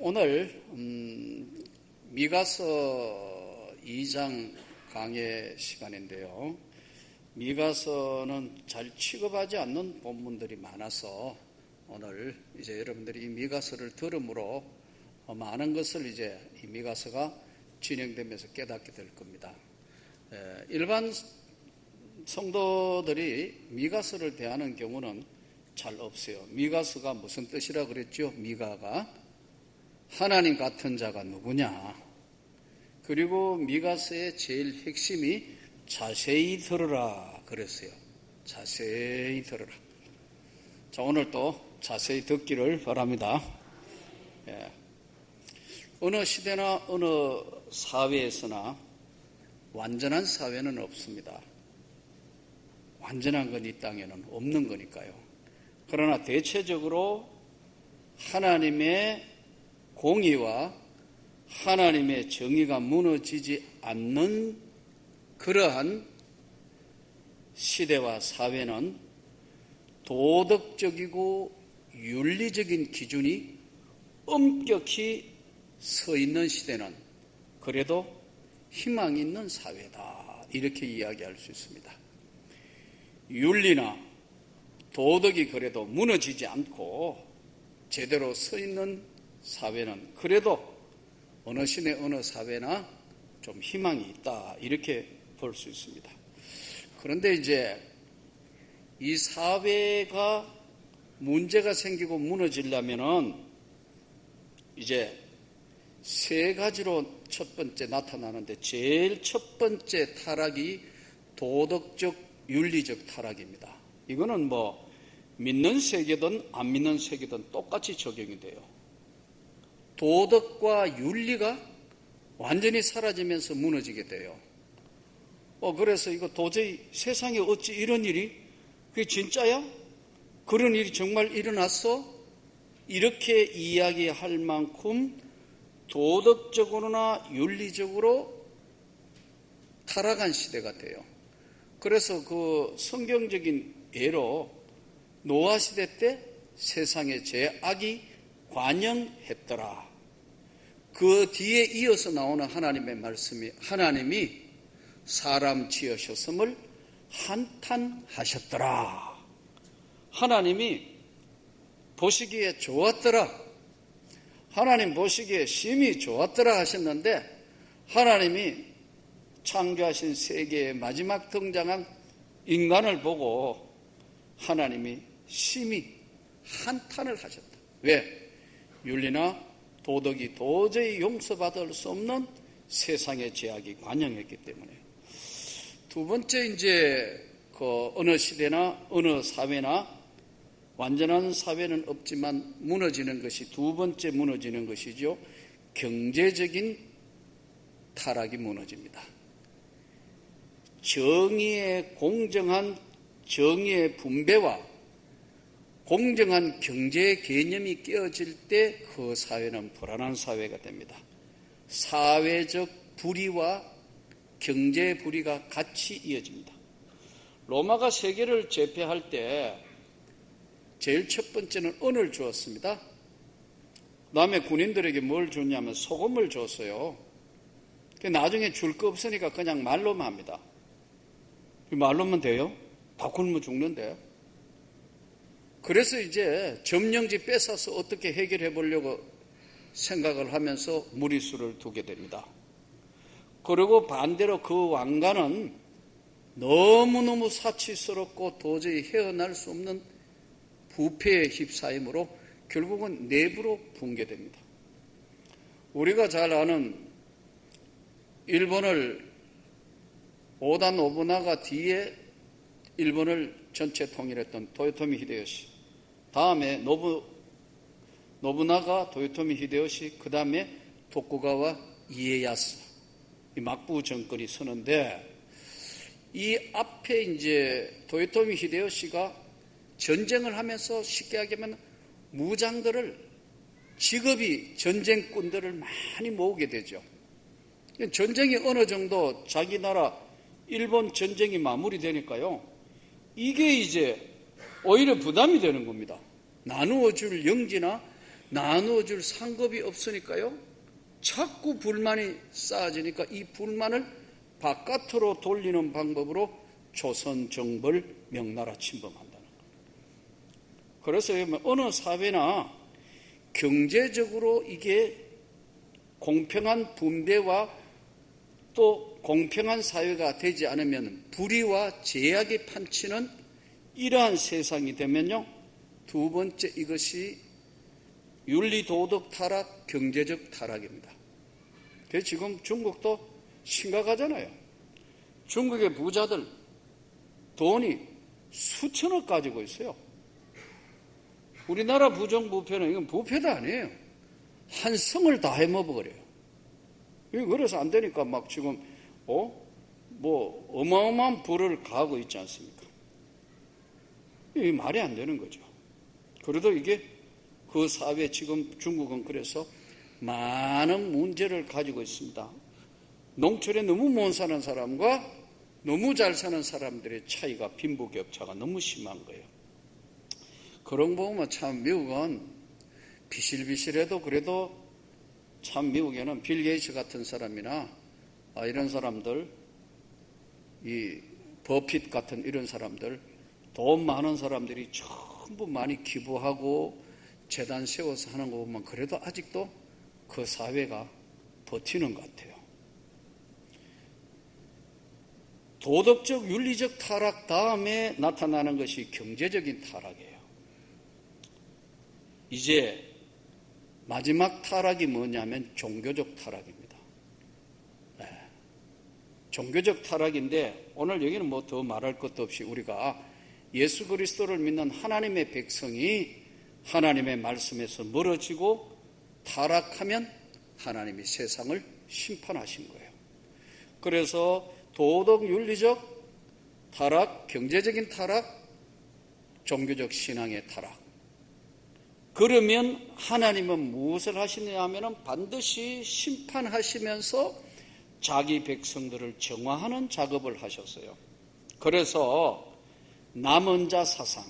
오늘 미가서 2장 강의 시간인데요. 미가서는 잘 취급하지 않는 본문들이 많아서 오늘 이제 여러분들이 이 미가서를 들음으로 많은 것을 이제 이 미가서가 진행되면서 깨닫게 될 겁니다. 일반 성도들이 미가서를 대하는 경우는 잘 없어요. 미가서가 무슨 뜻이라 그랬죠? 미가가 하나님 같은 자가 누구냐? 그리고 미가서의 제일 핵심이 자세히 들으라 그랬어요. 자세히 들으라. 자, 오늘 또 자세히 듣기를 바랍니다. 어느 시대나 어느 사회에서나 완전한 사회는 없습니다. 완전한 건 이 땅에는 없는 거니까요. 그러나 대체적으로 하나님의 공의와 하나님의 정의가 무너지지 않는 그러한 시대와 사회는 도덕적이고 윤리적인 기준이 엄격히 서 있는 시대는 그래도 희망이 있는 사회다. 이렇게 이야기할 수 있습니다. 윤리나 도덕이 그래도 무너지지 않고 제대로 서 있는 사회는 그래도 어느 시대 어느 사회나 좀 희망이 있다. 이렇게 볼 수 있습니다. 그런데 이제 이 사회가 문제가 생기고 무너지려면은 이제 세 가지로 첫 번째 나타나는데 제일 첫 번째 타락이 도덕적 윤리적 타락입니다. 이거는 믿는 세계든 안 믿는 세계든 똑같이 적용이 돼요. 도덕과 윤리가 완전히 사라지면서 무너지게 돼요. 그래서 이거 도저히 세상에 어찌 이런 일이? 그게 진짜야? 그런 일이 정말 일어났어? 이렇게 이야기할 만큼 도덕적으로나 윤리적으로 타락한 시대가 돼요. 그래서 그 성경적인 예로 노아 시대 때 세상에 죄악이 관영했더라. 그 뒤에 이어서 나오는 하나님의 말씀이 하나님이 사람 지으셨음을 한탄하셨더라. 하나님이 보시기에 좋았더라. 하나님 보시기에 심히 좋았더라 하셨는데 하나님이 창조하신 세계의 마지막 등장한 인간을 보고 하나님이 심히 한탄을 하셨다. 왜? 윤리나 도덕이 도저히 용서받을 수 없는 세상의 죄악이 관영했기 때문에. 두 번째 이제 어느 시대나 어느 사회나 완전한 사회는 없지만 무너지는 것이 두 번째 무너지는 것이죠. 경제적인 타락이 무너집니다. 정의의 공정한 정의의 분배와 공정한 경제의 개념이 깨어질 때 그 사회는 불안한 사회가 됩니다. 사회적 불의와 경제의 불의가 같이 이어집니다. 로마가 세계를 제패할 때 제일 첫 번째는 은을 주었습니다. 그다음에 군인들에게 뭘 줬냐면 소금을 줬어요. 나중에 줄 거 없으니까 그냥 말로만 합니다. 말로만 돼요? 다 굶으면 죽는데. 그래서 이제 점령지 뺏어서 어떻게 해결해 보려고 생각을 하면서 무리수를 두게 됩니다. 그리고 반대로 그 왕가는 너무너무 사치스럽고 도저히 헤어날 수 없는 부패에 휩싸임으로 결국은 내부로 붕괴됩니다. 우리가 잘 아는 일본을 오다 노부나가 뒤에 일본을 전체 통일했던 도요토미 히데요시, 다음에 노부나가 도요토미 히데요시, 그 다음에 도쿠가와 이에야스, 이 막부 정권이 서는데 이 앞에 이제 도요토미 히데요시가 전쟁을 하면서 쉽게 얘기하면 무장들을 직업이 전쟁꾼들을 많이 모으게 되죠. 전쟁이 어느 정도 자기 나라 일본 전쟁이 마무리되니까요. 이게 이제 오히려 부담이 되는 겁니다. 나누어 줄 영지나 나누어줄 상급이 없으니까요. 자꾸 불만이 쌓아지니까 이 불만을 바깥으로 돌리는 방법으로 조선 정벌 명나라 침범한다는 거예요. 그래서 어느 사회나 경제적으로 이게 공평한 분배와 또 공평한 사회가 되지 않으면 불의와 제약이 판치는 이러한 세상이 되면요. 두 번째, 이것이 윤리도덕 타락, 경제적 타락입니다. 그래서 지금 중국도 심각하잖아요. 중국의 부자들 돈이 수천억 가지고 있어요. 우리나라 부정부패는 이건 부패도 아니에요. 한 성을 다 해먹어버려요. 그래서 안 되니까 막 지금 어마어마한 부를 가하고 있지 않습니까? 이게 말이 안 되는 거죠. 그래도 이게 그 사회 지금 중국은 그래서 많은 문제를 가지고 있습니다. 농촌에 너무 못 사는 사람과 너무 잘 사는 사람들의 차이가, 빈부격차가 너무 심한 거예요. 그런 거 보면 참 미국은 비실비실해도 그래도 참 미국에는 빌 게이츠 같은 사람이나 이런 사람들, 이 버핏 같은 이런 사람들, 돈 많은 사람들이 전부 많이 기부하고 재단 세워서 하는 거 보면 그래도 아직도 그 사회가 버티는 것 같아요. 도덕적, 윤리적 타락 다음에 나타나는 것이 경제적인 타락이에요. 이제 마지막 타락이 뭐냐면 종교적 타락입니다. 네. 종교적 타락인데 오늘 여기는 뭐 더 말할 것도 없이 우리가 예수 그리스도를 믿는 하나님의 백성이 하나님의 말씀에서 멀어지고 타락하면 하나님이 세상을 심판하신 거예요. 그래서 도덕, 윤리적 타락, 경제적인 타락, 종교적 신앙의 타락. 그러면 하나님은 무엇을 하시느냐 하면 반드시 심판하시면서 자기 백성들을 정화하는 작업을 하셨어요. 그래서 남은 자 사상.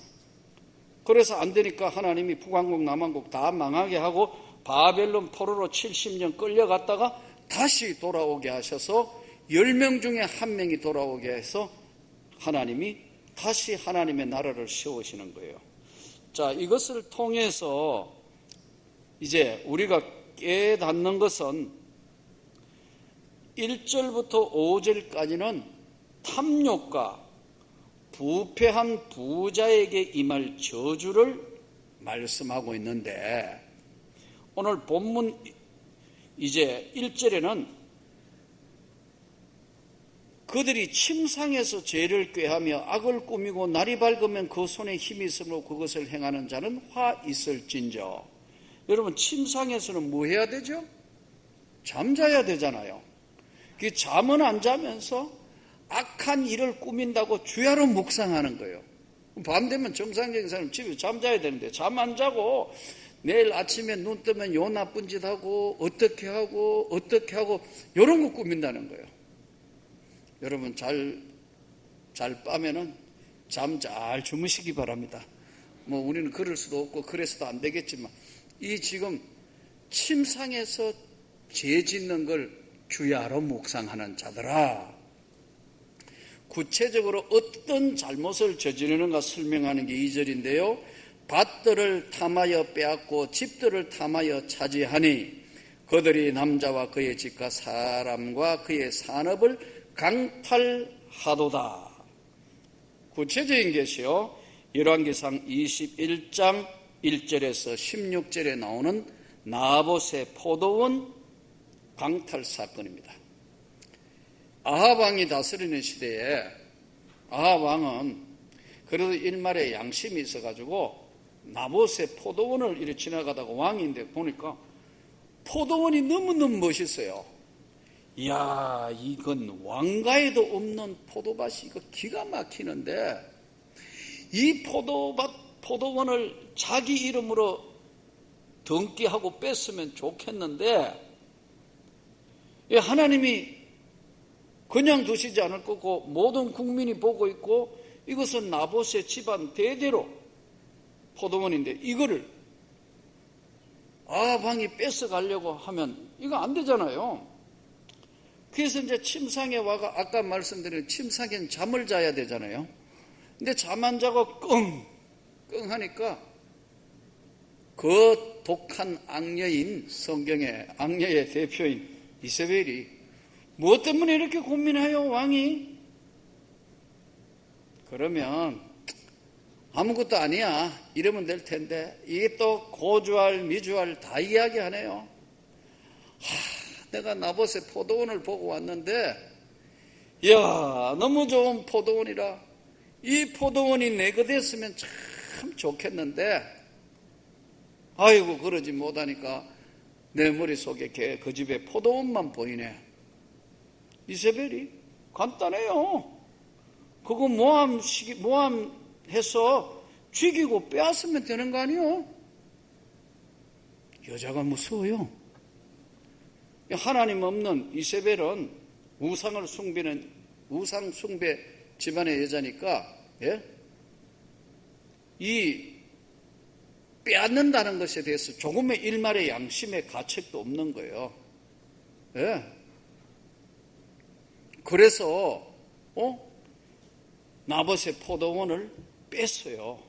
그래서 안 되니까 하나님이 북왕국 남왕국 다 망하게 하고 바벨론 포로로 70년 끌려갔다가 다시 돌아오게 하셔서 10명 중에 1명이 돌아오게 해서 하나님이 다시 하나님의 나라를 세우시는 거예요. 자, 이것을 통해서 이제 우리가 깨닫는 것은 1절부터 5절까지는 탐욕과 부패한 부자에게 임할 저주를 말씀하고 있는데 오늘 본문 이제 1절에는 그들이 침상에서 죄를 꾀하며 악을 꾸미고 날이 밝으면 그 손에 힘이 있으므로 그것을 행하는 자는 화 있을진저. 여러분, 침상에서는 뭐 해야 되죠? 잠자야 되잖아요. 그 잠은 안 자면서 악한 일을 꾸민다고 주야로 묵상하는 거예요. 밤 되면 정상적인 사람 집에 잠자야 되는데 잠 안 자고 내일 아침에 눈 뜨면 요 나쁜 짓 하고 어떻게 하고 이런 거 꾸민다는 거예요. 여러분 잘 빠면은 잠 잘 주무시기 바랍니다. 뭐 우리는 그럴 수도 없고 그래서도 안 되겠지만 이 지금 침상에서 죄 짓는 걸 주야로 묵상하는 자들아. 구체적으로 어떤 잘못을 저지르는가 설명하는 게 2절인데요. 밭들을 탐하여 빼앗고 집들을 탐하여 차지하니 그들이 남자와 그의 집과 사람과 그의 산업을 강탈하도다. 구체적인 것이요. 열왕기상 21장 1절에서 16절에 나오는 나봇의 포도원 강탈 사건입니다. 아합 왕이 다스리는 시대에 아합 왕은 그래도 일말에 양심이 있어가지고 나봇의 포도원을 이렇게 지나가다가 왕인데 보니까 포도원이 너무너무 멋있어요. 이야, 이건 왕가에도 없는 포도밭이 이거 기가 막히는데 이 포도원을 자기 이름으로 등기하고 뺐으면 좋겠는데 하나님이 그냥 두시지 않을 거고 모든 국민이 보고 있고 이것은 나봇의 집안 대대로 포도원인데 이거를 아방이 뺏어가려고 하면 이거 안 되잖아요. 그래서 이제 침상에 와가 아까 말씀드린 침상엔 잠을 자야 되잖아요. 근데 잠 안 자고 끙 하니까 그 독한 악녀인 성경의 악녀의 대표인 이세벨이 무엇 때문에 이렇게 고민해요 왕이? 그러면 아무것도 아니야 이러면 될 텐데 이게 또 고주알 미주알 다 이야기하네요. 내가 나봇의 포도원을 보고 왔는데 이야 너무 좋은 포도원이라 이 포도원이 내 거 됐으면 참 좋겠는데 아이고 그러지 못하니까 내 머릿속에 그 집에 포도원만 보이네. 이세벨이 간단해요. 그거 모함해서 죽이고 빼앗으면 되는 거 아니에요? 여자가 무서워요. 하나님 없는 이세벨은 우상 숭배 집안의 여자니까 이 빼앗는다는 것에 대해서 조금의 일말의 양심의 가책도 없는 거예요. 그래서 나봇의 포도원을 뺐어요.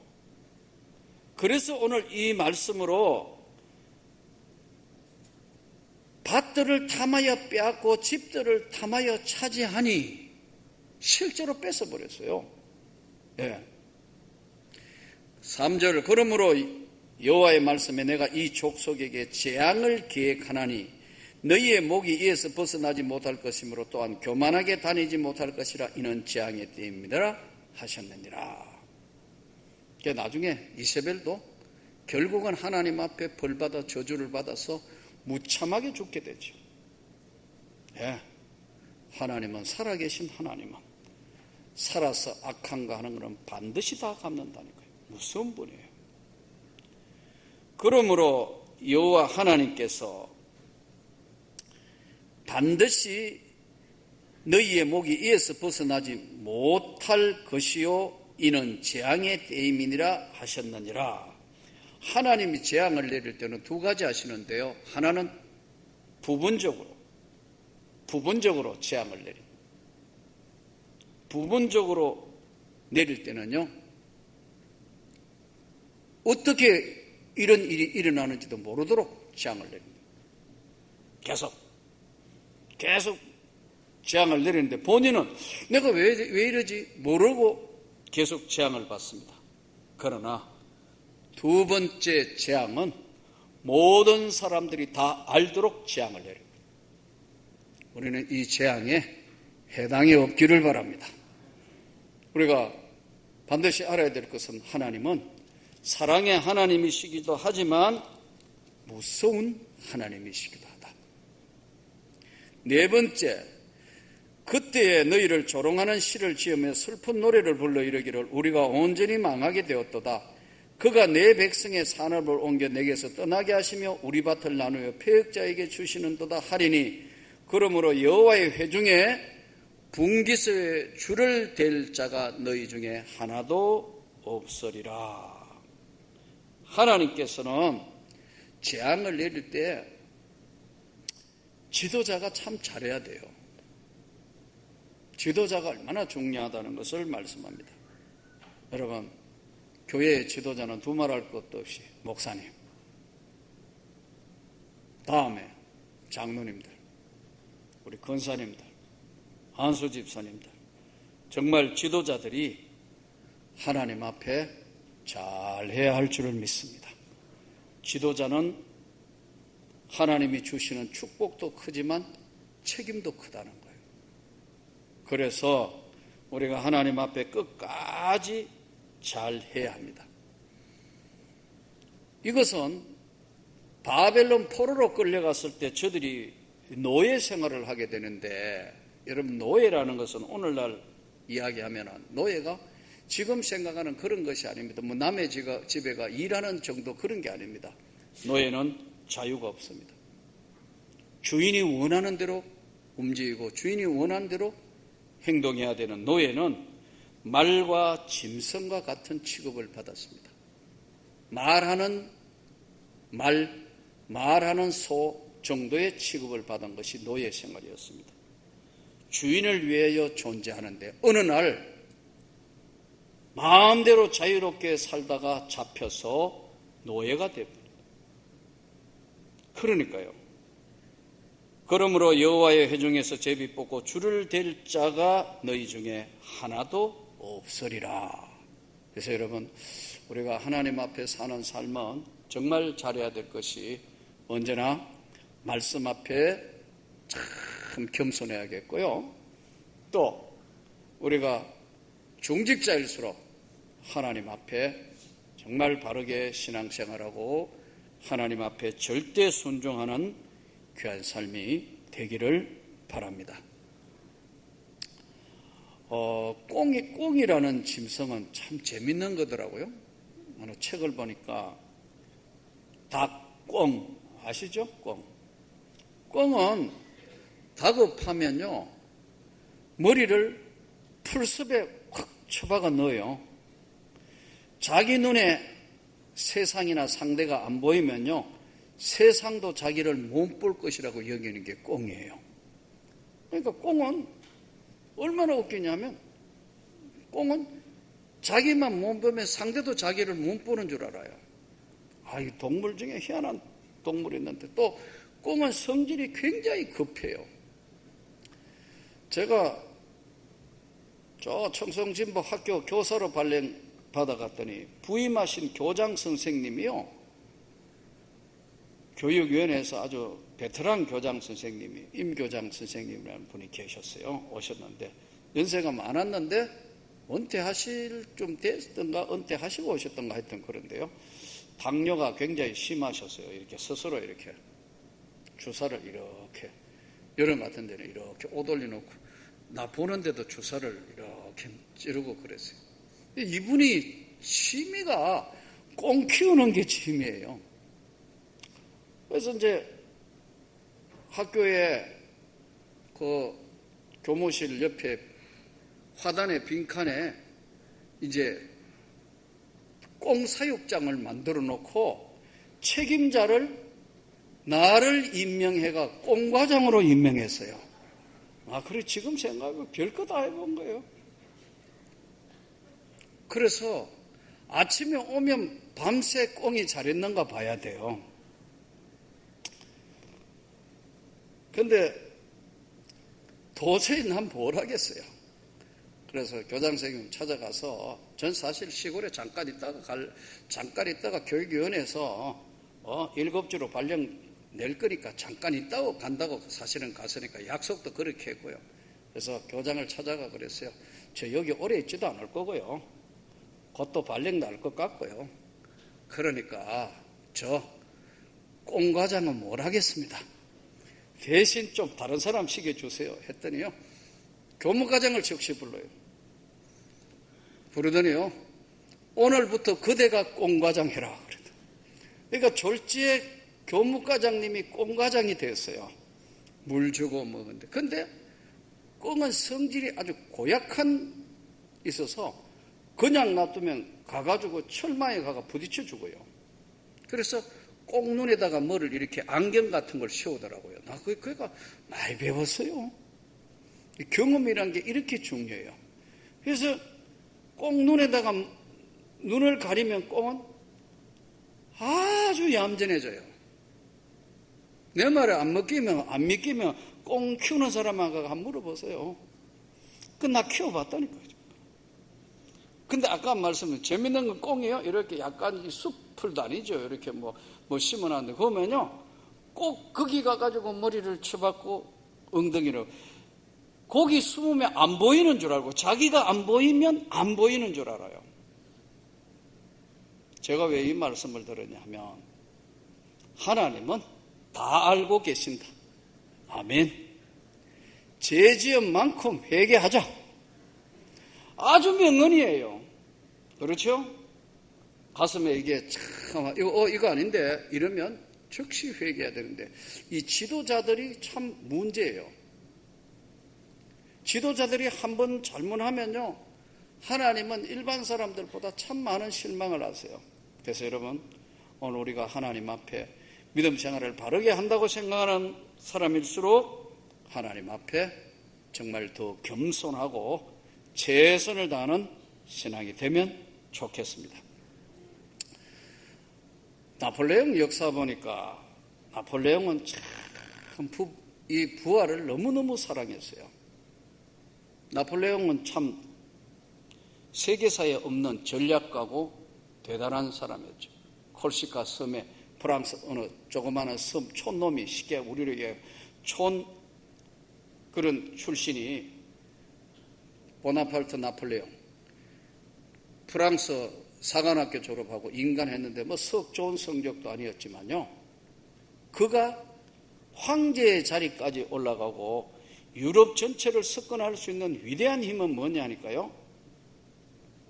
그래서 오늘 이 말씀으로 밭들을 탐하여 빼앗고 집들을 탐하여 차지하니 실제로 뺏어버렸어요. 3절 그러므로 여호와의 말씀에 내가 이 족속에게 재앙을 계획하나니 너희의 목이 이에서 벗어나지 못할 것이므로 또한 교만하게 다니지 못할 것이라 이는 재앙의 때입니다 하셨느니라. 나중에 이세벨도 결국은 하나님 앞에 벌받아 저주를 받아서 무참하게 죽게 되죠. 하나님은 살아계신 하나님은 살아서 악한 거 하는 것은 반드시 다 갚는다니까요. 무서운 분이에요. 그러므로 여호와 하나님께서 반드시 너희의 목이 이에서 벗어나지 못할 것이요 이는 재앙의 때임이니라 하셨느니라. 하나님이 재앙을 내릴 때는 두 가지 하시는데요. 하나는 부분적으로 재앙을 내립니다. 부분적으로 내릴 때는요, 어떻게 이런 일이 일어나는지도 모르도록 재앙을 내립니다. 계속 재앙을 내리는데 본인은 내가 왜 이러지 모르고 계속 재앙을 받습니다. 그러나 두 번째 재앙은 모든 사람들이 다 알도록 재앙을 내립니다. 우리는 이 재앙에 해당이 없기를 바랍니다. 우리가 반드시 알아야 될 것은 하나님은 사랑의 하나님이시기도 하지만 무서운 하나님이시기도 하다. 네 번째, 그때에 너희를 조롱하는 시를 지으며 슬픈 노래를 불러 이르기를 우리가 온전히 망하게 되었도다. 그가 내 백성의 산업을 옮겨 내게서 떠나게 하시며 우리 밭을 나누어 패역자에게 주시는도다 하리니 그러므로 여호와의 회중에 분깃에 줄을 댈 자가 너희 중에 하나도 없으리라. 하나님께서는 재앙을 내릴 때 지도자가 참 잘해야 돼요. 지도자가 얼마나 중요하다는 것을 말씀합니다. 여러분, 교회의 지도자는 두말할 것도 없이 목사님, 다음에 장로님들, 우리 권사님들, 한수 집사님들, 정말 지도자들이 하나님 앞에 잘해야 할 줄을 믿습니다. 지도자는 하나님이 주시는 축복도 크지만 책임도 크다는 거예요. 그래서 우리가 하나님 앞에 끝까지 잘해야 합니다. 이것은 바벨론 포로로 끌려갔을 때 저들이 노예 생활을 하게 되는데, 여러분, 노예라는 것은 오늘날 이야기하면 노예가 지금 생각하는 그런 것이 아닙니다. 뭐 남의 집에 가 일하는 정도 그런 게 아닙니다. 노예는 자유가 없습니다. 주인이 원하는 대로 움직이고 주인이 원하는 대로 행동해야 되는 노예는 말과 짐승과 같은 취급을 받았습니다. 말하는 말, 말하는 소 정도의 취급을 받은 것이 노예 생활이었습니다. 주인을 위하여 존재하는데 어느 날 마음대로 자유롭게 살다가 잡혀서 노예가 되었습니다. 그러니까요. 그러므로 여호와의 회중에서 제비 뽑고 줄을 댈 자가 너희 중에 하나도 없으리라. 그래서 여러분, 우리가 하나님 앞에 사는 삶은 정말 잘해야 될 것이 언제나 말씀 앞에 참 겸손해야겠고요. 또 우리가 중직자일수록 하나님 앞에 정말 바르게 신앙생활하고 하나님 앞에 절대 순종하는 귀한 삶이 되기를 바랍니다. 꽁이라는 짐승은 참 재밌는 거더라고요. 어느 책을 보니까 닭꽁 아시죠? 꽁은 다급하면요 머리를 풀숲에 확 쳐박아 넣어요. 자기 눈에 세상이나 상대가 안 보이면요 세상도 자기를 못 볼 것이라고 여기는 게 꽁이에요. 그러니까 꽁은 얼마나 웃기냐면 꽁은 자기만 못 보면 상대도 자기를 못 보는 줄 알아요. 이 동물 중에 희한한 동물이 있는데 또 꽁은 성질이 굉장히 급해요. 제가 저 청송진보 학교 교사로 발령받아갔더니 부임하신 교장 선생님이요. 교육위원회에서 아주 베테랑 교장 선생님이 임교장 선생님이라는 분이 계셨어요. 오셨는데 연세가 많았는데 은퇴하실 좀 됐던가 은퇴하시고 오셨던가 했던 그런데요. 당뇨가 굉장히 심하셨어요. 이렇게 스스로 이렇게 주사를 이렇게 여름 같은 데는 이렇게 옷 올려놓고 나 보는데도 주사를 이렇게 찌르고 그랬어요. 이분이 취미가 꽁 키우는 게 취미예요. 그래서 이제 학교에 그 교무실 옆에 화단의 빈칸에 이제 꽁 사육장을 만들어 놓고 책임자를 나를 임명해가 꽁과장으로 임명했어요. 그래 지금 생각하면 별거 다 해본 거예요. 그래서 아침에 오면 밤새 꽁이 잘했는가 봐야 돼요. 근데 도저히 난 뭘 하겠어요. 그래서 교장 선생님 찾아가서 전 사실 시골에 잠깐 있다가 교육위원회에서 7주로 발령 낼 거니까 잠깐 있다고 간다고 사실은 갔으니까 약속도 그렇게 했고요. 그래서 교장을 찾아가 그랬어요. 저 여기 오래 있지도 않을 거고요. 곧 또 발령 날 것 같고요. 그러니까 저 꽁과장은 뭘 하겠습니다. 대신 좀 다른 사람 시켜주세요 했더니요. 교무과장을 즉시 불러요. 부르더니요. 오늘부터 그대가 꽁과장 해라. 그러니까 졸지에 교무과장님이 꽁과장이 됐어요. 물 주고 먹는데. 근데 꽁은 성질이 아주 고약한 있어서 그냥 놔두면 가가지고 철망에 가가 부딪혀 죽어요. 그래서 꽁 눈에다가 뭐를 이렇게 안경 같은 걸 씌우더라고요. 나 그러니까 많이 배웠어요. 경험이란 게 이렇게 중요해요. 그래서 꽁 눈에다가 눈을 가리면 꽁은 아주 얌전해져요. 내 말을 안 믿기면 꽁 키우는 사람한테 한번 물어보세요. 나 키워봤다니까요. 근데 아까 말씀은 재밌는 건 꽁이에요. 이렇게 약간 이 숲을 다니죠. 이렇게 뭐 심어놨는데 그러면요. 꼭 거기 가가지고 머리를 쳐박고 엉덩이로 거기 숨으면 안 보이는 줄 알고 자기가 안 보이면 안 보이는 줄 알아요. 제가 왜 이 말씀을 들었냐면 하나님은 다 알고 계신다. 아멘. 죄 지은 만큼 회개하자. 아주 명언이에요. 그렇죠? 가슴에 이게 참 이거 아닌데 이러면 즉시 회개해야 되는데 이 지도자들이 참 문제예요. 지도자들이 한번 잘못하면요 하나님은 일반 사람들보다 참 많은 실망을 하세요. 그래서 여러분 오늘 우리가 하나님 앞에 믿음 생활을 바르게 한다고 생각하는 사람일수록 하나님 앞에 정말 더 겸손하고 최선을 다하는 신앙이 되면 좋겠습니다. 나폴레옹 역사 보니까 나폴레옹은 참 이 부하를 너무너무 사랑했어요. 나폴레옹은 참 세계사에 없는 전략가고 대단한 사람이었죠. 콜시카 섬에 프랑스 어느 조그마한 섬 촌놈이 쉽게 우리를 얘기해 촌 그런 출신이 보나파르트 나폴레옹 프랑스 사관학교 졸업하고 인간했는데 뭐 썩 좋은 성적도 아니었지만요. 그가 황제의 자리까지 올라가고 유럽 전체를 석권할 수 있는 위대한 힘은 뭐냐니까요.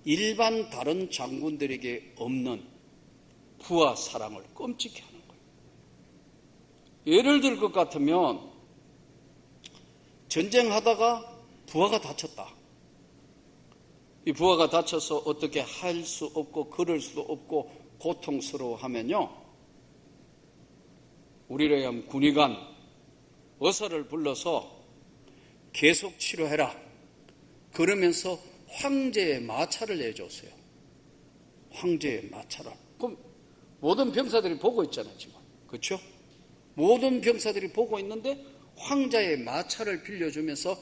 일반 다른 장군들에게 없는 부하 사랑을 끔찍히 하는 거예요. 예를 들 것 같으면 전쟁하다가 부하가 다쳤다. 이 부하가 다쳐서 어떻게 할 수 없고 걸을 수도 없고 고통스러워하면요. 우리를 위한 군의관, 의사를 불러서 계속 치료해라. 그러면서 황제의 마차를 내줬어요. 황제의 마차를. 그럼 모든 병사들이 보고 있잖아요, 지금. 그렇죠? 모든 병사들이 보고 있는데 황자의 마차를 빌려주면서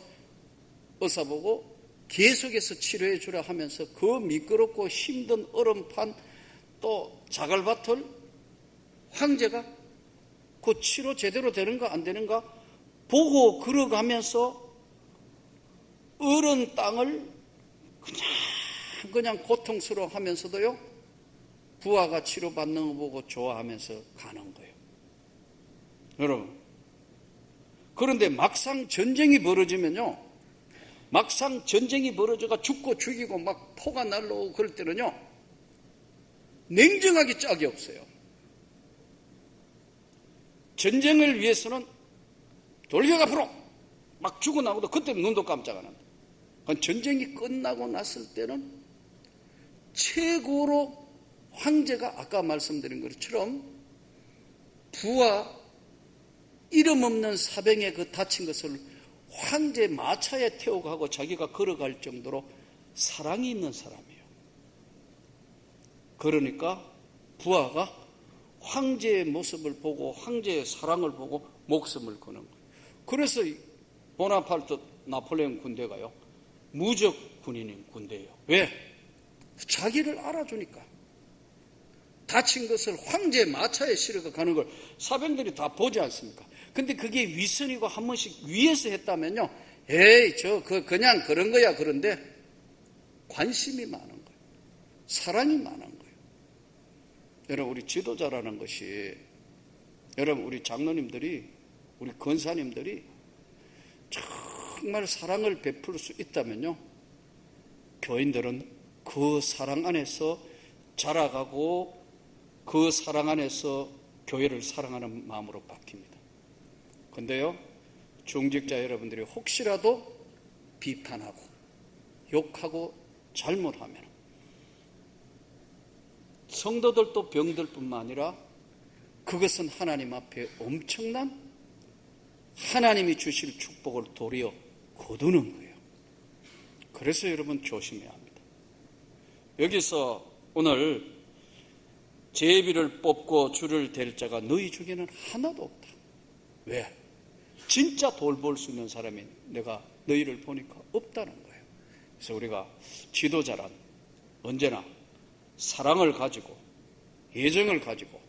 의사 보고 계속해서 치료해 주라 하면서 그 미끄럽고 힘든 얼음판 또 자갈밭을 황제가 그 치료 제대로 되는가 안 되는가 보고 걸어가면서 얼은 땅을 그냥 고통스러워하면서도요 부하가 치료받는 거 보고 좋아하면서 가는 거예요. 여러분, 그런데 막상 전쟁이 벌어지면요, 막상 전쟁이 벌어져가 죽고 죽이고 막 포가 날라오고 그럴 때는요 냉정하기 짝이 없어요. 전쟁을 위해서는 돌격 앞으로 막 죽어나고도 그때는 눈도 깜짝 안 합니다. 전쟁이 끝나고 났을 때는 최고로 황제가 아까 말씀드린 것처럼 부하 이름 없는 사병의 그 다친 것을 황제 마차에 태워가고 자기가 걸어갈 정도로 사랑이 있는 사람이에요. 그러니까 부하가 황제의 모습을 보고 황제의 사랑을 보고 목숨을 거는 거예요. 그래서 보나파르트 나폴레옹 군대가요 무적 군인인 군대예요. 왜? 자기를 알아주니까. 다친 것을 황제 마차에 실어가 가는 걸 사병들이 다 보지 않습니까? 근데 그게 위선이고 한 번씩 위에서 했다면요, 에이 그냥 그런 거야. 그런데 관심이 많은 거예요. 사랑이 많은 거예요. 여러분, 우리 지도자라는 것이, 여러분, 우리 장로님들이, 우리 권사님들이 정말 사랑을 베풀 수 있다면요, 교인들은 그 사랑 안에서 자라가고 그 사랑 안에서 교회를 사랑하는 마음으로 바뀝니다. 근데요, 중직자 여러분들이 혹시라도 비판하고 욕하고 잘못하면 성도들도 병들 뿐만 아니라 그것은 하나님 앞에 엄청난 하나님이 주실 축복을 도리어 거두는 거예요. 그래서 여러분 조심해야 합니다. 여기서 오늘 제비를 뽑고 줄을 댈 자가 너희 중에는 하나도 없다. 왜? 진짜 돌볼 수 있는 사람이 내가 너희를 보니까 없다는 거예요. 그래서 우리가 지도자란 언제나 사랑을 가지고 애정을 가지고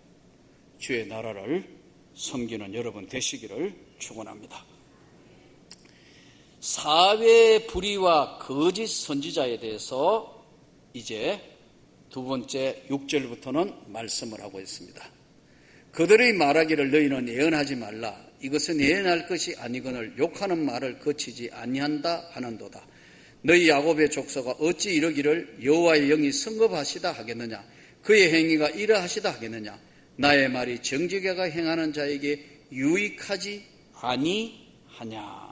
주의 나라를 섬기는 여러분 되시기를 축원합니다. 사회 불의와 거짓 선지자에 대해서 이제 두 번째 6절부터는 말씀을 하고 있습니다. 그들의 말하기를 너희는 예언하지 말라. 이것은 예언할 것이 아니거늘 욕하는 말을 거치지 아니한다 하는도다. 너희 야곱의 족속아 어찌 이러기를 여호와의 영이 성급하시다 하겠느냐. 그의 행위가 이러하시다 하겠느냐. 나의 말이 정직하가 행하는 자에게 유익하지 아니하냐.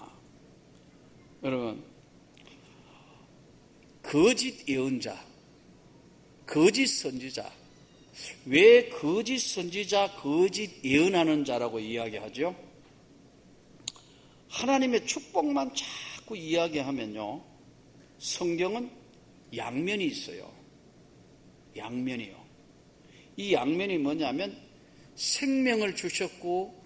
여러분, 거짓 예언자, 거짓 선지자, 왜 거짓 선지자, 거짓 예언하는 자라고 이야기하죠? 하나님의 축복만 자꾸 이야기하면요, 성경은 양면이 있어요. 양면이요. 이 양면이 뭐냐면 생명을 주셨고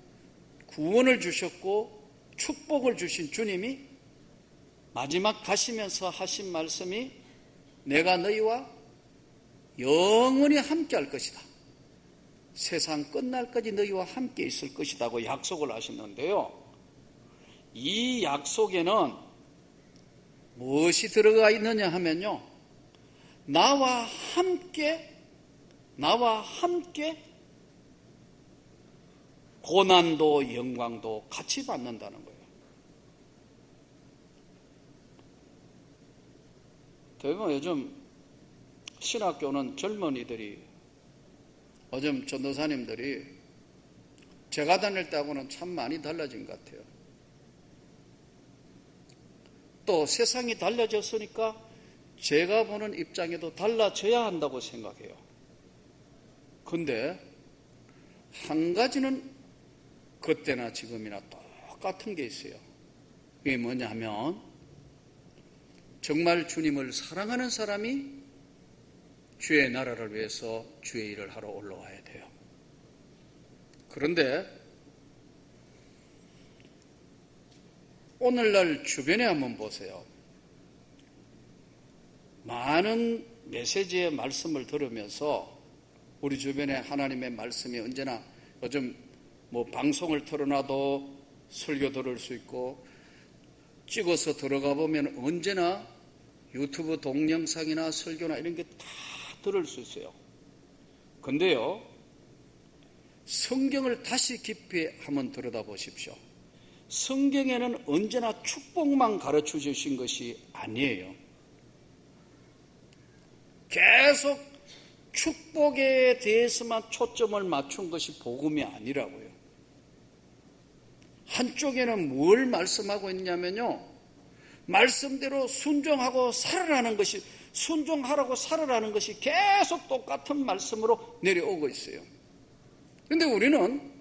구원을 주셨고 축복을 주신 주님이 마지막 가시면서 하신 말씀이 내가 너희와 영원히 함께 할 것이다. 세상 끝날까지 너희와 함께 있을 것이라고 약속을 하시는데요. 이 약속에는 무엇이 들어가 있느냐 하면요, 나와 함께 고난도 영광도 같이 받는다는 거예요. 대부분 요즘 신학교는 젊은이들이, 요즘 전도사님들이 제가 다닐 때하고는 참 많이 달라진 것 같아요. 또 세상이 달라졌으니까 제가 보는 입장에도 달라져야 한다고 생각해요. 근데 한 가지는 그때나 지금이나 똑같은 게 있어요. 그게 뭐냐면 정말 주님을 사랑하는 사람이 주의 나라를 위해서 주의 일을 하러 올라와야 돼요. 그런데 오늘날 주변에 한번 보세요. 많은 메시지의 말씀을 들으면서 우리 주변에 하나님의 말씀이 언제나 요즘 방송을 틀어놔도 설교 들을 수 있고 찍어서 들어가 보면 언제나 유튜브 동영상이나 설교나 이런 게 다 들을 수 있어요. 근데요, 성경을 다시 깊이 한번 들여다보십시오. 성경에는 언제나 축복만 가르쳐 주신 것이 아니에요. 계속 축복에 대해서만 초점을 맞춘 것이 복음이 아니라고요. 한쪽에는 뭘 말씀하고 있냐면요, 말씀대로 순종하고 살아라는 것이, 순종하라고 살아라는 것이 계속 똑같은 말씀으로 내려오고 있어요. 그런데 우리는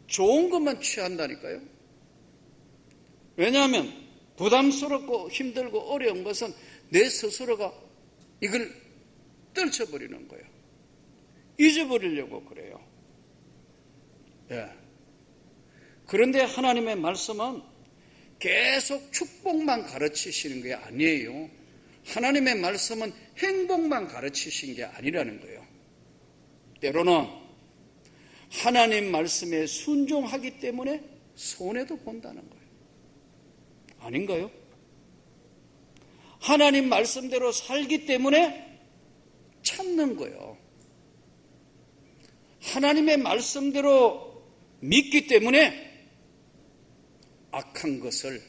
좋은 것만 취한다니까요. 왜냐하면 부담스럽고 힘들고 어려운 것은 내 스스로가 이걸 떨쳐버리는 거예요. 잊어버리려고 그래요. 예. 그런데 하나님의 말씀은 계속 축복만 가르치시는 게 아니에요. 하나님의 말씀은 행복만 가르치신 게 아니라는 거예요. 때로는 하나님 말씀에 순종하기 때문에 손해도 본다는 거예요. 아닌가요? 하나님 말씀대로 살기 때문에 참는 거예요. 하나님의 말씀대로 믿기 때문에 악한 것을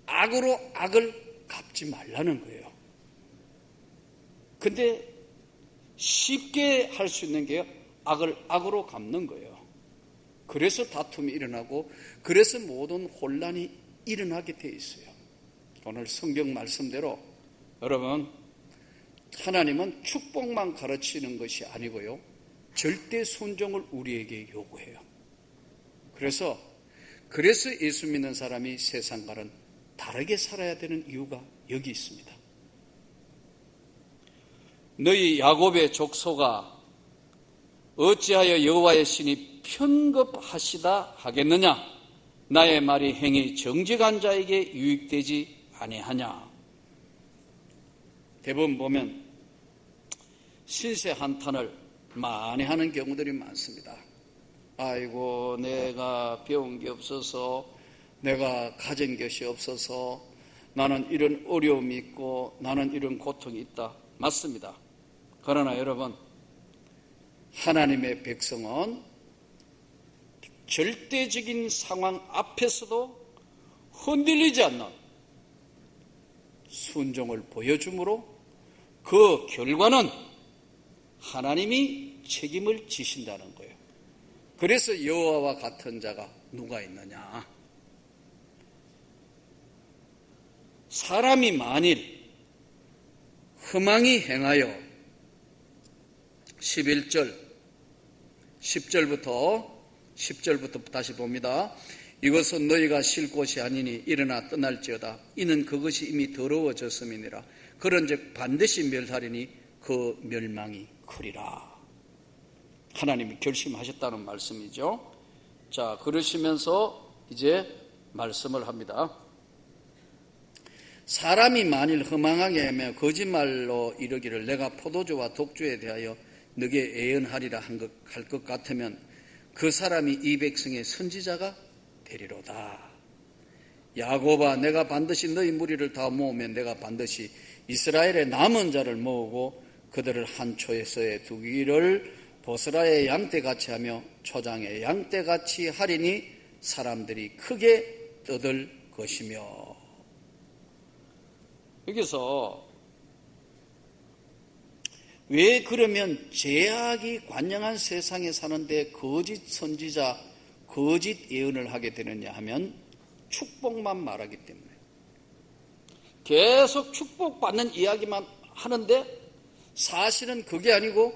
악으로 악을 갚지 말라는 거예요. 근데 쉽게 할 수 있는 게 악을 악으로 갚는 거예요. 그래서 다툼이 일어나고 그래서 모든 혼란이 일어나게 돼 있어요. 오늘 성경 말씀대로 여러분, 하나님은 축복만 가르치는 것이 아니고요, 절대 순종을 우리에게 요구해요. 그래서 예수 믿는 사람이 세상과는 다르게 살아야 되는 이유가 여기 있습니다. 너희 야곱의 족속아, 어찌하여 여호와의 신이 편급하시다 하겠느냐? 나의 말이 행히 정직한 자에게 유익되지 아니하냐? 대부분 보면 신세 한탄을 많이 하는 경우들이 많습니다. 아이고, 내가 배운 게 없어서, 내가 가진 것이 없어서 나는 이런 어려움이 있고 나는 이런 고통이 있다. 맞습니다. 그러나 여러분, 하나님의 백성은 절대적인 상황 앞에서도 흔들리지 않는 순종을 보여주므로 그 결과는 하나님이 책임을 지신다는 거예요. 그래서 여호와와 같은 자가 누가 있느냐? 사람이 만일 흠앙이 행하여 11절, 10절부터 다시 봅니다. 이것은 너희가 쉴 곳이 아니니 일어나 떠날지어다. 이는 그것이 이미 더러워졌음이니라. 그런즉 반드시 멸하리니 그 멸망이 크리라. 하나님이 결심하셨다는 말씀이죠. 자, 그러시면서 이제 말씀을 합니다. 사람이 만일 허망하게 하며 거짓말로 이르기를 내가 포도주와 독주에 대하여 너게 예언하리라 할 것 같으면 그 사람이 이 백성의 선지자가 되리로다. 야곱아, 내가 반드시 너희 무리를 다 모으면 내가 반드시 이스라엘의 남은 자를 모으고 그들을 한 초에서에 두기를 보스라의 양떼같이 하며 초장의 양떼같이 하리니 사람들이 크게 떠들 것이며. 여기서 왜 그러면 죄악이 관영한 세상에 사는데 거짓 선지자, 거짓 예언을 하게 되느냐 하면 축복만 말하기 때문에. 계속 축복받는 이야기만 하는데 사실은 그게 아니고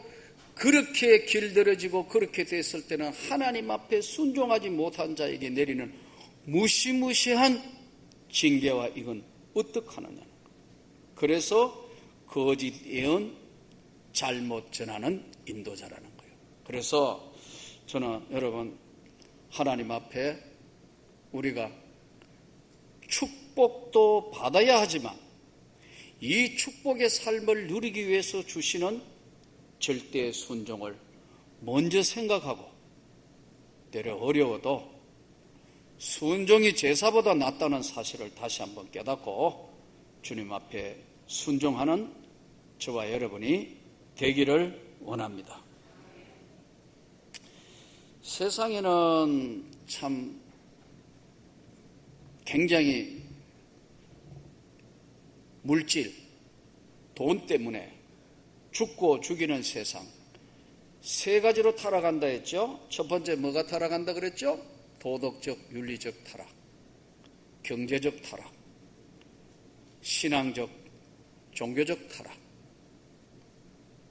그렇게 길들여지고 그렇게 됐을 때는 하나님 앞에 순종하지 못한 자에게 내리는 무시무시한 징계와 이건 어떡하느냐. 그래서 거짓 예언, 잘못 전하는 인도자라는 거예요. 그래서 저는 여러분 하나님 앞에 우리가 축복도 받아야 하지만 이 축복의 삶을 누리기 위해서 주시는 절대 순종을 먼저 생각하고 때려 어려워도 순종이 제사보다 낫다는 사실을 다시 한번 깨닫고 주님 앞에 순종하는 저와 여러분이 되기를 원합니다. 세상에는 참 굉장히 물질, 돈 때문에 죽고 죽이는 세상 세 가지로 타락한다 했죠. 첫 번째 뭐가 타락한다 그랬죠? 도덕적, 윤리적 타락, 경제적 타락, 신앙적, 종교적 타락.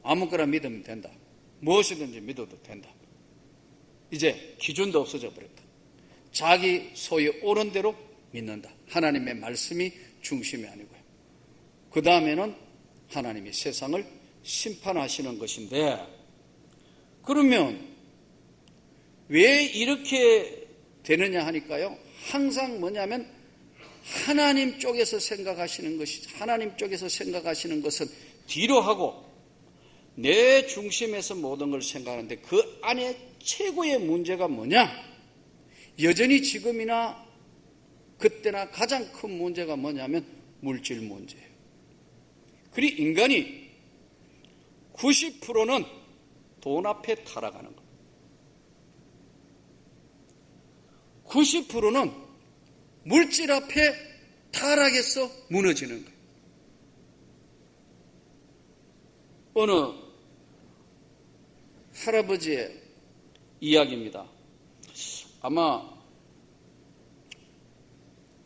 아무거나 믿으면 된다. 무엇이든지 믿어도 된다. 이제 기준도 없어져 버렸다. 자기 소위 옳은 대로 믿는다. 하나님의 말씀이 중심이 아니고요. 그 다음에는 하나님이 세상을 심판하시는 것인데, 그러면 왜 이렇게 되느냐 하니까요, 항상 뭐냐면 하나님 쪽에서 생각하시는 것이, 하나님 쪽에서 생각하시는 것은 뒤로 하고 내 중심에서 모든 걸 생각하는데 그 안에 최고의 문제가 뭐냐? 여전히 지금이나 그때나 가장 큰 문제가 뭐냐면 물질 문제예요. 그리고 인간이 90%는 돈 앞에 타락하는 거예요. 90%는 물질 앞에 타락해서 무너지는 거예요. 어느 할아버지의 이야기입니다. 아마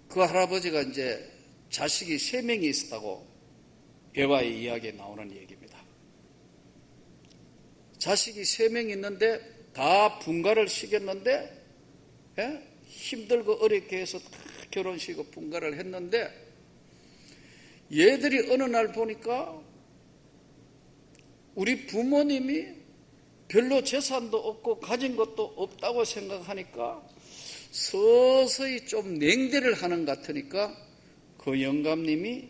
그 할아버지가 이제 자식이 3명이 있었다고 예화의 이야기에 나오는 얘기입니다. 자식이 3명이 있는데 다 분가를 시켰는데, 예? 힘들고 어렵게 해서 다 결혼식을 분가를 했는데 얘들이 어느 날 보니까 우리 부모님이 별로 재산도 없고 가진 것도 없다고 생각하니까 서서히 좀 냉대를 하는 것 같으니까 그 영감님이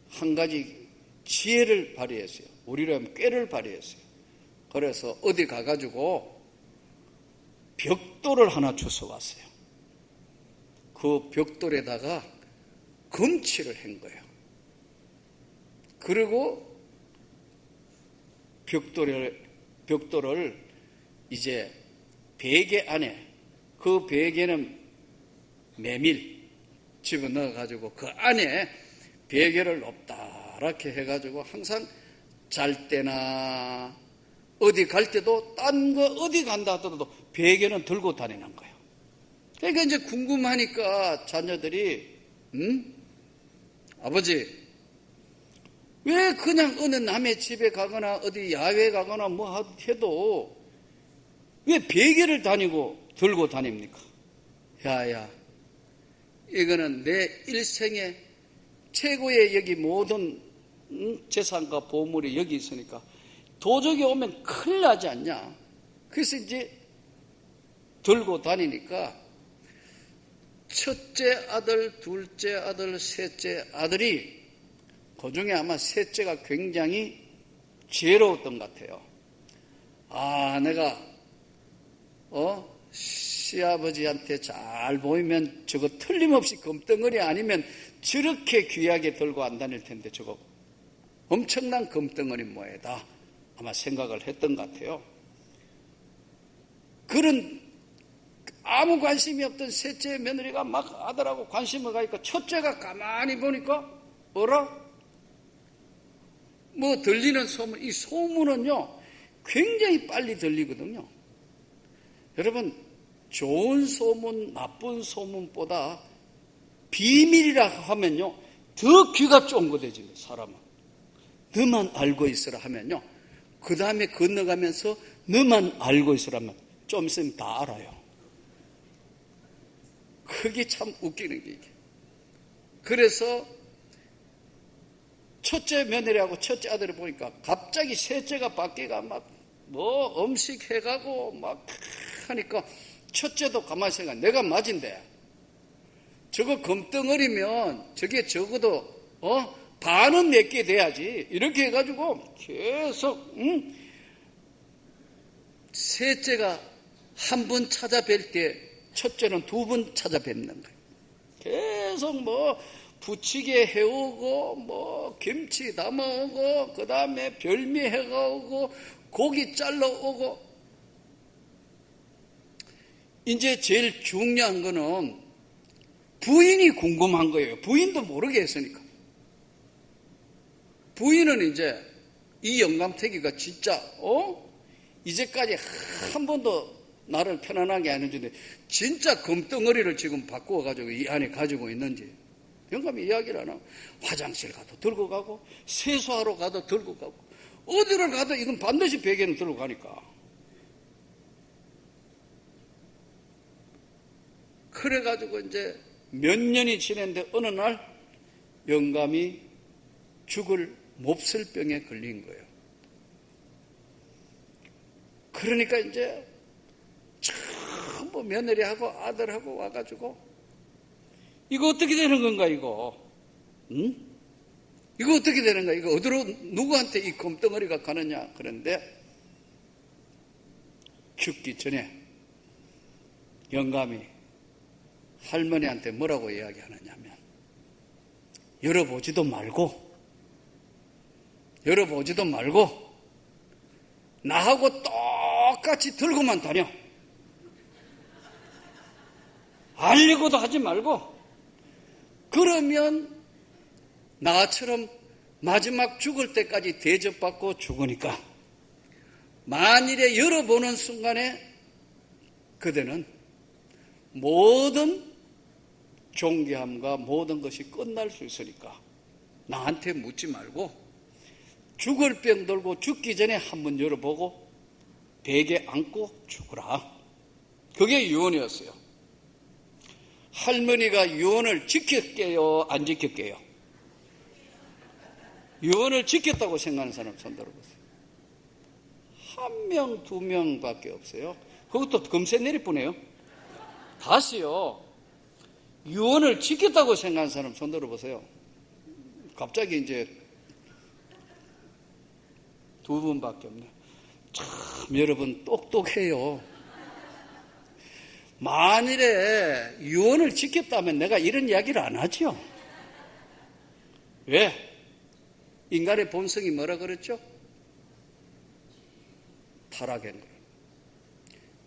한 가지 지혜를 발휘했어요. 우리로 하면 꾀를 발휘했어요. 그래서 어디 가가지고 벽돌을 하나 주워왔어요. 그 벽돌에다가 금칠을 한 거예요. 그리고 벽돌을 이제 베개 안에, 그 베개는 메밀 집어넣어가지고 그 안에 베개를 높다랗게 해가지고 항상 잘 때나 어디 갈 때도 딴 거 어디 간다 하더라도 베개는 들고 다니는 거예요. 그러니까 이제 궁금하니까 자녀들이 아버지 왜 그냥 어느 남의 집에 가거나 어디 야외 가거나 뭐 해도 왜 베개를 들고 다닙니까? 야야, 이거는 내 일생의 최고의 여기 모든 재산과 보물이 여기 있으니까 도적이 오면 큰일 나지 않냐. 그래서 이제 들고 다니니까 첫째 아들, 둘째 아들, 셋째 아들이, 그 중에 아마 셋째가 굉장히 지혜로웠던 것 같아요. 내가 시아버지한테 잘 보이면 저거 틀림없이 금덩어리 아니면 저렇게 귀하게 들고 안 다닐 텐데 저거 엄청난 금덩어리 뭐에다 아마 생각을 했던 것 같아요. 그런 아무 관심이 없던 셋째 며느리가 막 아들하고 관심을 가니까 첫째가 가만히 보니까 뭐 들리는 소문, 이 소문은요 굉장히 빨리 들리거든요. 여러분, 좋은 소문, 나쁜 소문보다 비밀이라 하면요 더 귀가 쫑긋해집니다. 사람은 너만 알고 있으라 하면요, 그 다음에 건너가면서 너만 알고 있으라면 좀 있으면 다 알아요. 그게 참 웃기는 게 이게. 그래서 첫째 며느리하고 첫째 아들을 보니까 갑자기 셋째가 밖에가 막 뭐 음식 해가고 막 하니까 첫째도 가만히 생각, 내가 맞은데 저거 금덩어리면 저게 적어도 반은 내게 돼야지, 이렇게 해가지고 계속 셋째가 한 번 찾아뵐 때 첫째는 두 번 찾아뵙는 거예요. 계속 뭐 부치게 해오고 뭐 김치 담아오고 그 다음에 별미 해가오고 고기 잘라오고. 이제 제일 중요한 거는 부인이 궁금한 거예요. 부인도 모르게 했으니까. 부인은 이제 이 영감태기가 진짜 이제까지 한 번도 나를 편안하게 안 해주는데 진짜 금덩어리를 지금 바꾸어가지고 이 안에 가지고 있는지 영감이 이야기를 하나. 화장실 가도 들고 가고 세수하러 가도 들고 가고 어디를 가도 이건 반드시 베개는 들고 가니까. 그래가지고 이제 몇 년이 지났는데 어느 날 영감이 죽을 몹쓸 병에 걸린 거예요. 그러니까 이제 전부 며느리하고 아들하고 와가지고 이거 어떻게 되는 건가 이거? 응? 이거 어떻게 되는 거야? 이거 어디로 누구한테 이 금덩어리가 가느냐? 그런데 죽기 전에 영감이 할머니한테 뭐라고 이야기하느냐면 열어보지도 말고 나하고 똑같이 들고만 다녀. 알리고도 하지 말고. 그러면 나처럼 마지막 죽을 때까지 대접받고 죽으니까 만일에 열어보는 순간에 그대는 모든 존귀함과 모든 것이 끝날 수 있으니까 나한테 묻지 말고 죽을 병 들고 죽기 전에 한번 열어보고 베개 안고 죽으라. 그게 유언이었어요. 할머니가 유언을 지켰게요, 안 지켰게요? 유언을 지켰다고 생각하는 사람 손 들어보세요. 한 명, 두 명밖에 없어요. 그것도 금세 내릴 뿐이에요. 다시요. 유언을 지켰다고 생각하는 사람 손 들어보세요. 갑자기 이제 두 분밖에 없네요. 참 여러분 똑똑해요. 만일에 유언을 지켰다면 내가 이런 이야기를 안 하죠. 왜? 인간의 본성이 뭐라 그랬죠? 타락한 거예요.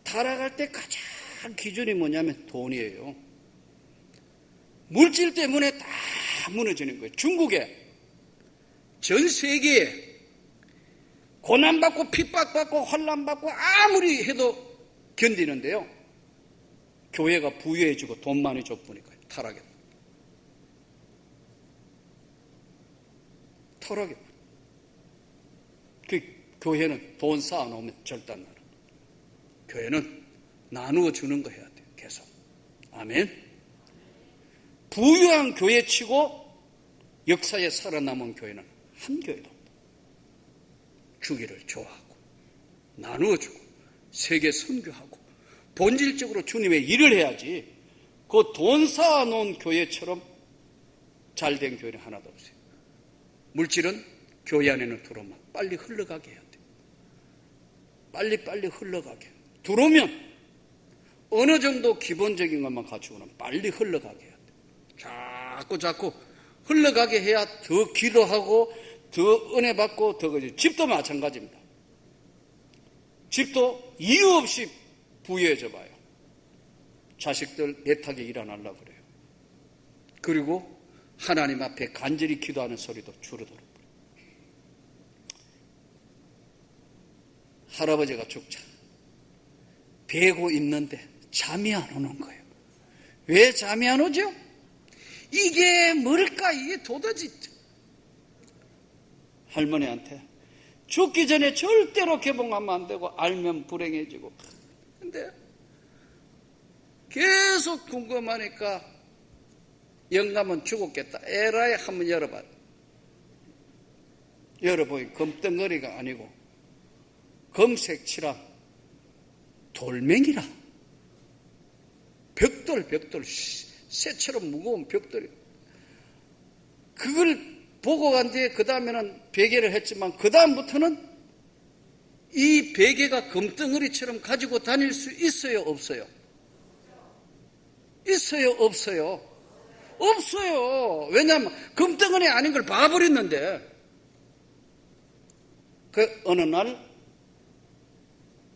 타락할 때 가장 기준이 뭐냐면 돈이에요. 물질 때문에 다 무너지는 거예요. 중국에 전 세계에 고난받고 핍박받고 환난받고 아무리 해도 견디는데요. 교회가 부유해지고 돈 많이 줘 보니까 타락했다. 철학이. 그 교회는 돈 쌓아놓으면 절대 안 나눠. 교회는 나누어 주는 거 해야 돼. 계속. 아멘. 부유한 교회치고 역사에 살아남은 교회는 한 교회도 없다. 주기를 좋아하고 나누어 주고 세계 선교하고 본질적으로 주님의 일을 해야지 그 돈 쌓아놓은 교회처럼 잘된 교회는 하나도 없어요. 물질은 교회 안에는 들어오면 빨리 흘러가게 해야 돼. 빨리 흘러가게. 들어오면 어느 정도 기본적인 것만 갖추고는 빨리 흘러가게 해야 돼. 자꾸 흘러가게 해야 더 기도하고 더 은혜 받고 더 그지. 집도 마찬가지입니다. 집도 이유 없이 부유해져 봐요. 자식들 애타게 일어나려고 그래요. 그리고 하나님 앞에 간절히 기도하는 소리도 줄어들어 버려요. 할아버지가 죽자 베고 있는데 잠이 안 오는 거예요. 왜 잠이 안 오죠? 이게 뭘까? 이게 도대체. 할머니한테 죽기 전에 절대로 개봉하면 안 되고 알면 불행해지고. 근데 계속 궁금하니까 영감은 죽었겠다. 에라이 한번 열어봐. 열어보니 금덩어리가 아니고 검색 칠한 돌멩이라. 벽돌 새처럼 무거운 벽돌이. 그걸 보고 간 뒤에 그 다음에는 베개를 했지만 그 다음부터는 이 베개가 금덩어리처럼 가지고 다닐 수 있어요, 없어요? 있어요, 없어요? 없어요. 왜냐하면 금덩어리 아닌 걸 봐버렸는데. 그 어느 날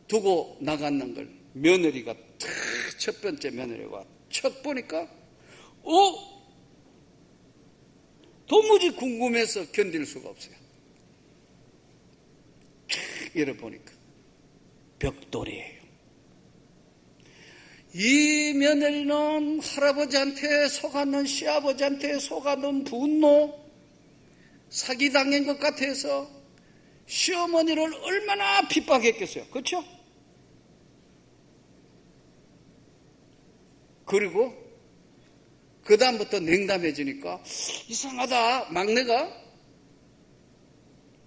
두고 나갔는 걸 며느리가 첫 번째 며느리가 척 보니까 도무지 궁금해서 견딜 수가 없어요. 열어보니까 벽돌이에요. 이 며느리는 할아버지한테 속았는, 시아버지한테 속았는 분노, 사기당한 것 같아서 시어머니를 얼마나 핍박했겠어요. 그렇죠? 그리고 그 다음부터 냉담해지니까 이상하다. 막내가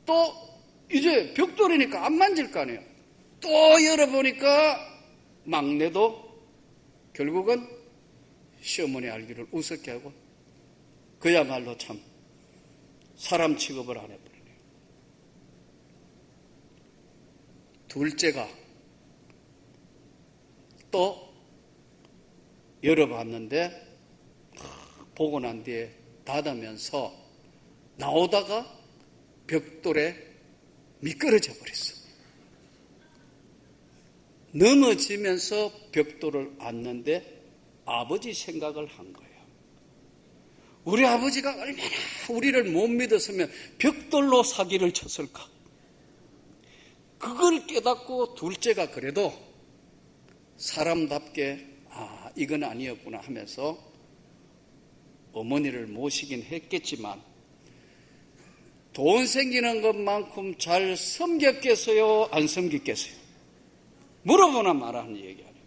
또 이제 벽돌이니까 안 만질 거 아니에요. 또 열어보니까 막내도 결국은 시어머니 알기를 우습게 하고 그야말로 참 사람 취급을 안 해버리네요. 둘째가 또 열어봤는데 보고 난 뒤에 닫으면서 나오다가 벽돌에 미끄러져 버렸어. 넘어지면서 벽돌을 앉는데 아버지 생각을 한 거예요. 우리 아버지가 얼마나 우리를 못 믿었으면 벽돌로 사기를 쳤을까. 그걸 깨닫고 둘째가 그래도 사람답게 이건 아니었구나 하면서 어머니를 모시긴 했겠지만 돈 생기는 것만큼 잘 섬겼겠어요? 안 섬겼겠어요? 물어보나 말하는 얘기 아니에요.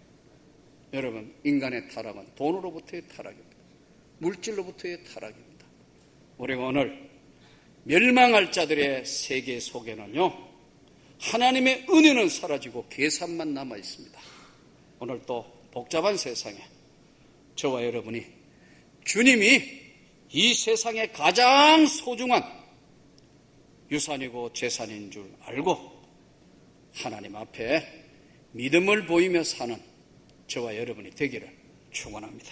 여러분, 인간의 타락은 돈으로부터의 타락입니다. 물질로부터의 타락입니다. 우리가 오늘 멸망할 자들의 세계 속에는요, 하나님의 은혜는 사라지고 계산만 남아 있습니다. 오늘 또 복잡한 세상에 저와 여러분이 주님이 이 세상에 가장 소중한 유산이고 재산인 줄 알고 하나님 앞에 믿음을 보이며 사는 저와 여러분이 되기를 축원합니다.